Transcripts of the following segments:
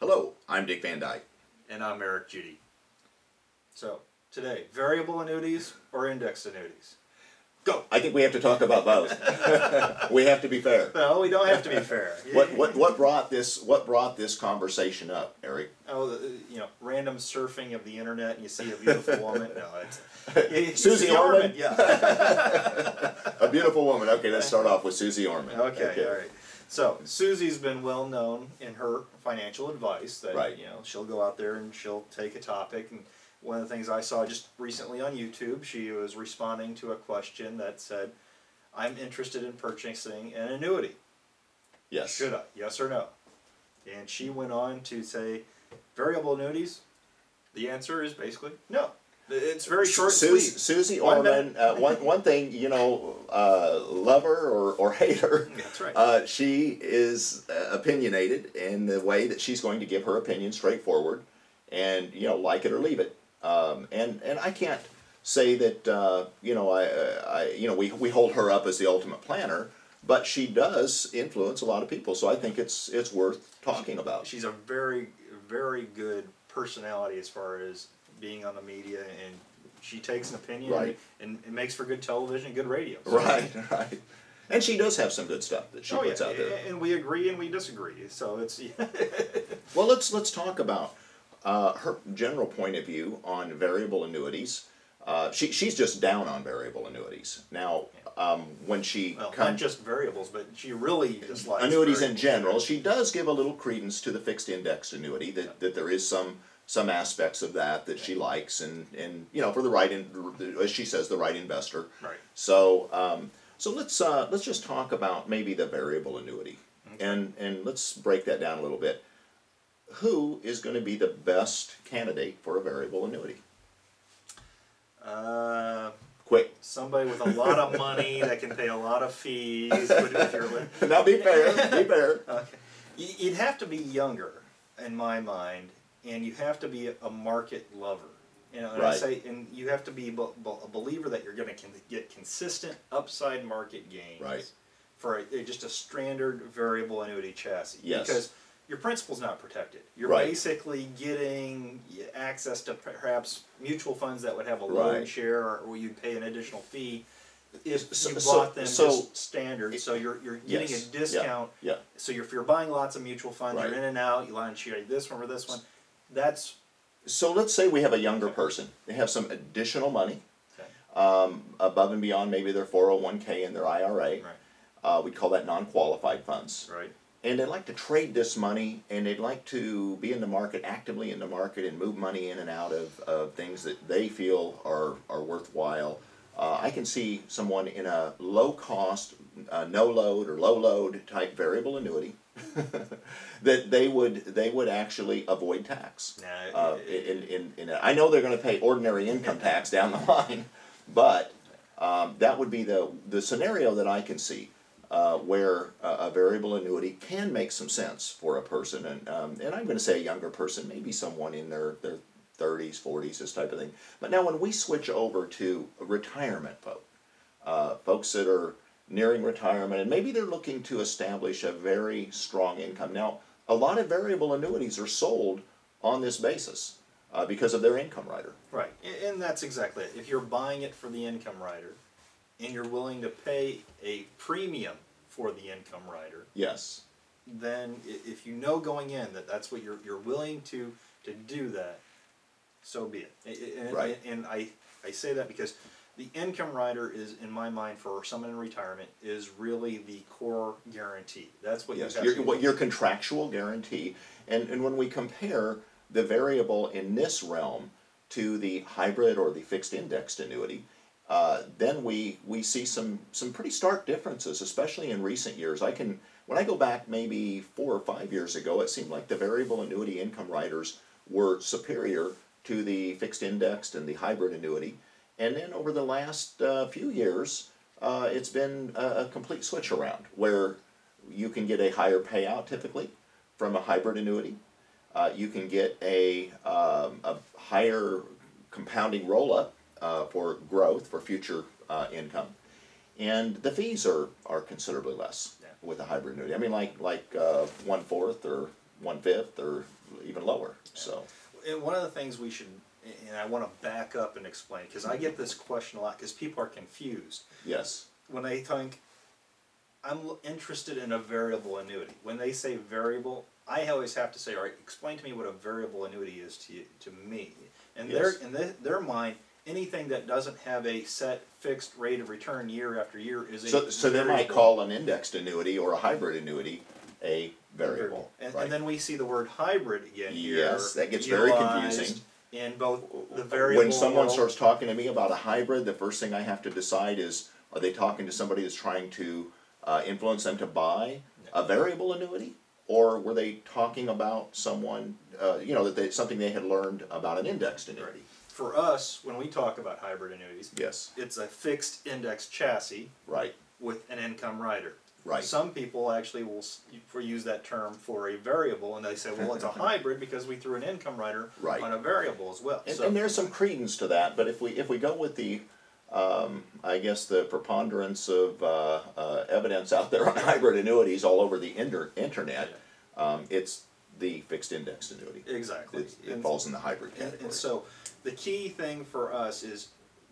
Hello, I'm Dick Van Dyke. And I'm Eric Judy. So, today, variable annuities or indexed annuities? Go! I think we have to talk about both. We have to be fair. No, we don't have to be fair. What brought this conversation up, Eric? Oh, random surfing of the internet and you see a beautiful woman. No, it's Suze Orman? Yeah. A beautiful woman. Okay, let's start off with Suze Orman. Okay, all right. So, Susie's been well known in her financial advice that, right. She'll go out there and she'll take a topic. And one of the things I saw just recently on YouTube, she was responding to a question that said, I'm interested in purchasing an annuity. Yes. Should I? Yes or no? And she went on to say, variable annuities, the answer is basically no. It's very short and sweet. Suze Orman, one thing, love her or hate her, that's right. she is opinionated in the way that she's going to give her opinion straightforward, and like it or leave it. And I can't say that we hold her up as the ultimate planner, but she does influence a lot of people. So I think it's worth talking about. She's a very, very good personality as far as being on the media, and she takes an opinion, right. and it makes for good television and good radio. So. Right. And she does have some good stuff that she puts out there. And we agree and we disagree. So it's Well, let's talk about her general point of view on variable annuities. She's just down on variable annuities. Now, when she not just variables, but she really dislikes annuities in general, she does give a little credence to the fixed indexed annuity, that there is some aspects of that she likes, and for the right, as she says, the right investor. Right. So let's just talk about maybe the variable annuity, okay. and let's break that down a little bit. Who is going to be the best candidate for a variable annuity? Quick. Somebody with a lot of money that can pay a lot of fees. If you're now be fair. Be fair. Okay. You'd have to be younger, in my mind, and you have to be a market lover. And right. and you have to be a believer that you're going to get consistent upside market gains. Right. For just a standard variable annuity chassis. Yes. Because your principal's not protected. You're right. basically getting access to perhaps mutual funds that would have a low right. share, or you'd pay an additional fee if you bought them just standard. So you're getting yes. a discount. Yeah. So if you're buying lots of mutual funds, right. you're in and out. You line share this one or this one. So let's say we have a younger person. They have some additional money, above and beyond maybe their 401k and their IRA. Right. We call that non-qualified funds. Right. And they'd like to trade this money, and they'd like to be in the market, actively in the market, and move money in and out of things that they feel are worthwhile. I can see someone in a low-cost, no-load or low-load type variable annuity that they would actually avoid tax. I know they're going to pay ordinary income tax down the line, but that would be the scenario that I can see. Where a variable annuity can make some sense for a person, and I'm going to say a younger person, maybe someone in their 30s, 40s, this type of thing. But now when we switch over to retirement folks that are nearing retirement, and maybe they're looking to establish a very strong income. Now, a lot of variable annuities are sold on this basis because of their income rider. Right, and that's exactly it. If you're buying it for the income rider, and you're willing to pay a premium for the income rider, yes, then if you know going in that that's what you're willing to do that, so be it. Right. And I say that because the income rider is, in my mind, for someone in retirement, is really the core guarantee. That's what yes, you have your contractual guarantee. And when we compare the variable in this realm to the hybrid or the fixed indexed annuity, then we see some pretty stark differences, especially in recent years. When I go back maybe 4 or 5 years ago, it seemed like the variable annuity income riders were superior to the fixed indexed and the hybrid annuity. And then over the last few years, it's been a complete switch around, where you can get a higher payout typically from a hybrid annuity. You can get a higher compounding roll-up for growth, for future income. And the fees are considerably less with a hybrid annuity. I mean, like 1/4 or 1/5 or even lower. So, And one of the things we should, and I want to back up and explain, because I get this question a lot, because people are confused. yes. When they think, I'm interested in a variable annuity. When they say variable, I always have to say, all right, explain to me what a variable annuity is to me. And Yes. in their mind, anything that doesn't have a set fixed rate of return year after year is a So they might variable. call an indexed annuity or a hybrid annuity a variable. And, right? and then we see the word hybrid again here. Yes, that gets very utilized confusing. In both the variable When someone world. starts talking to me about a hybrid, the first thing I have to decide is, are they talking to somebody that's trying to influence them to buy a variable annuity? Or were they talking about someone, something they had learned about an indexed annuity? For us, when we talk about hybrid annuities, Yes, it's a fixed index chassis right, with an income rider. right. Some people actually will use that term for a variable, and they say, well, it's a hybrid because we threw an income rider Right. on a variable as well. And there's some credence to that, but if we go with the, I guess the preponderance of evidence out there on hybrid annuities all over the internet, it's the fixed indexed annuity. Exactly. It falls in the hybrid And category. so the key thing for us is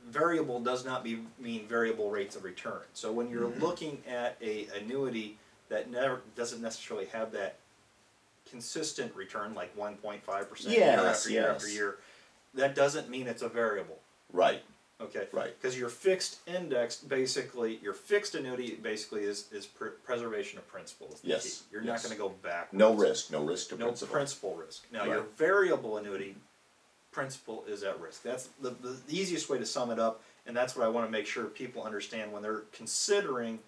variable does not mean variable rates of return. So when you're looking at a annuity that doesn't necessarily have that consistent return, like 1.5% year Yes, after year after yes. year, that doesn't mean it's a variable. Right, Okay. right. Because your fixed index, basically, your fixed annuity basically is preservation of principal. Is the Yes, key. You're yes. not going to go backwards. No risk to No principal. principal risk. Now Right. your variable annuity, principal is at risk. That's the easiest way to sum it up, and that's what I want to make sure people understand when they're considering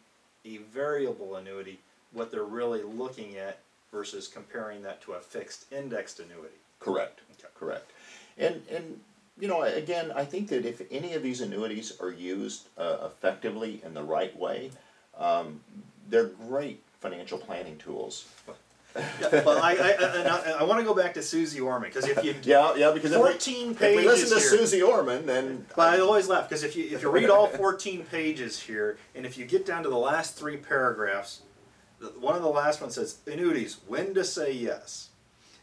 a variable annuity, what they're really looking at versus comparing that to a fixed indexed annuity. Correct, Okay. correct. And again, I think that if any of these annuities are used effectively in the right way, they're great financial planning tools. Yeah, but I want to go back to Suze Orman, because if you Yeah, because 14 if we pages listen to here. Suze Orman, then But I always laugh, because if you read all 14 pages here, and if you get down to the last 3 paragraphs, one of the last ones says annuities, when to say yes.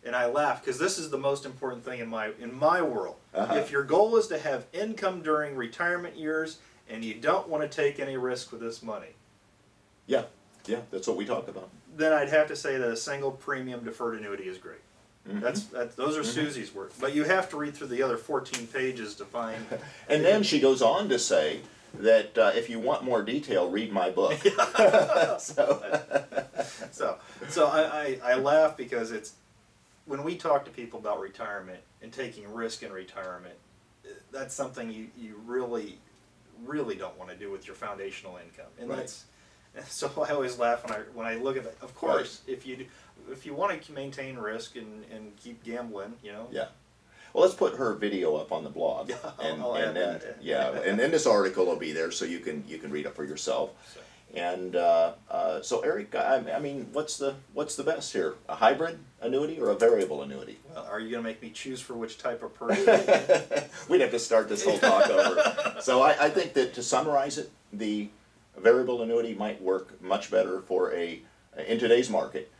And I laugh because this is the most important thing in my world. If your goal is to have income during retirement years and you don't want to take any risk with this money, yeah, that's what we talk about. then I'd have to say that a single premium deferred annuity is great. Those are Susie's words. But you have to read through the other 14 pages to find. And then she goes on to say that if you want more detail, read my book. So I laugh because it's when we talk to people about retirement and taking risk in retirement, that's something you really don't want to do with your foundational income, and Right. so I always laugh when I look at that. Of course, if you want to maintain risk and keep gambling, Yeah. Well, let's put her video up on the blog, I'll add then that. and then this article will be there, so you can read it for yourself. So. And so, Eric, I mean, what's the best here? A hybrid annuity or a variable annuity? Well, are you going to make me choose for which type of person? We'd have to start this whole talk over. So I think that to summarize it, the variable annuity might work much better in today's market.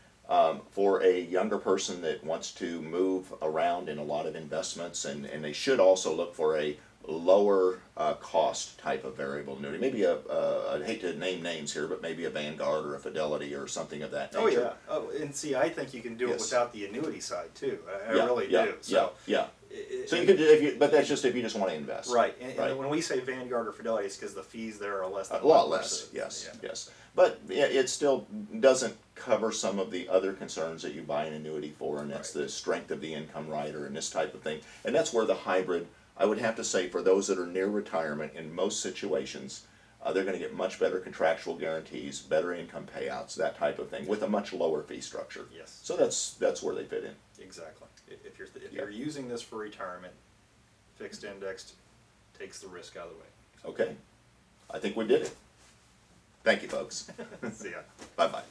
For a younger person that wants to move around in a lot of investments, and they should also look for a lower cost type of variable annuity. Maybe I'd hate to name names here, but maybe a Vanguard or a Fidelity or something of that nature. Oh, and see, I think you can do it Yes. without the annuity side too. I Yeah, really yeah, do. So yeah. So you could, but that's just if you just want to invest. right, and when we say Vanguard or Fidelity, it's because the fees there are less than A lot 1%. less, yes, Yeah. yes. But it still doesn't cover some of the other concerns that you buy an annuity for, and that's Right. the strength of the income rider and this type of thing. And that's where the hybrid, I would have to say, for those that are near retirement, in most situations, they're going to get much better contractual guarantees, better income payouts, that type of thing, with a much lower fee structure. Yes. So that's where they fit in. Exactly. If you're using this for retirement, fixed indexed takes the risk out of the way. Okay. I think we did it. Thank you, folks. See ya. Bye-bye.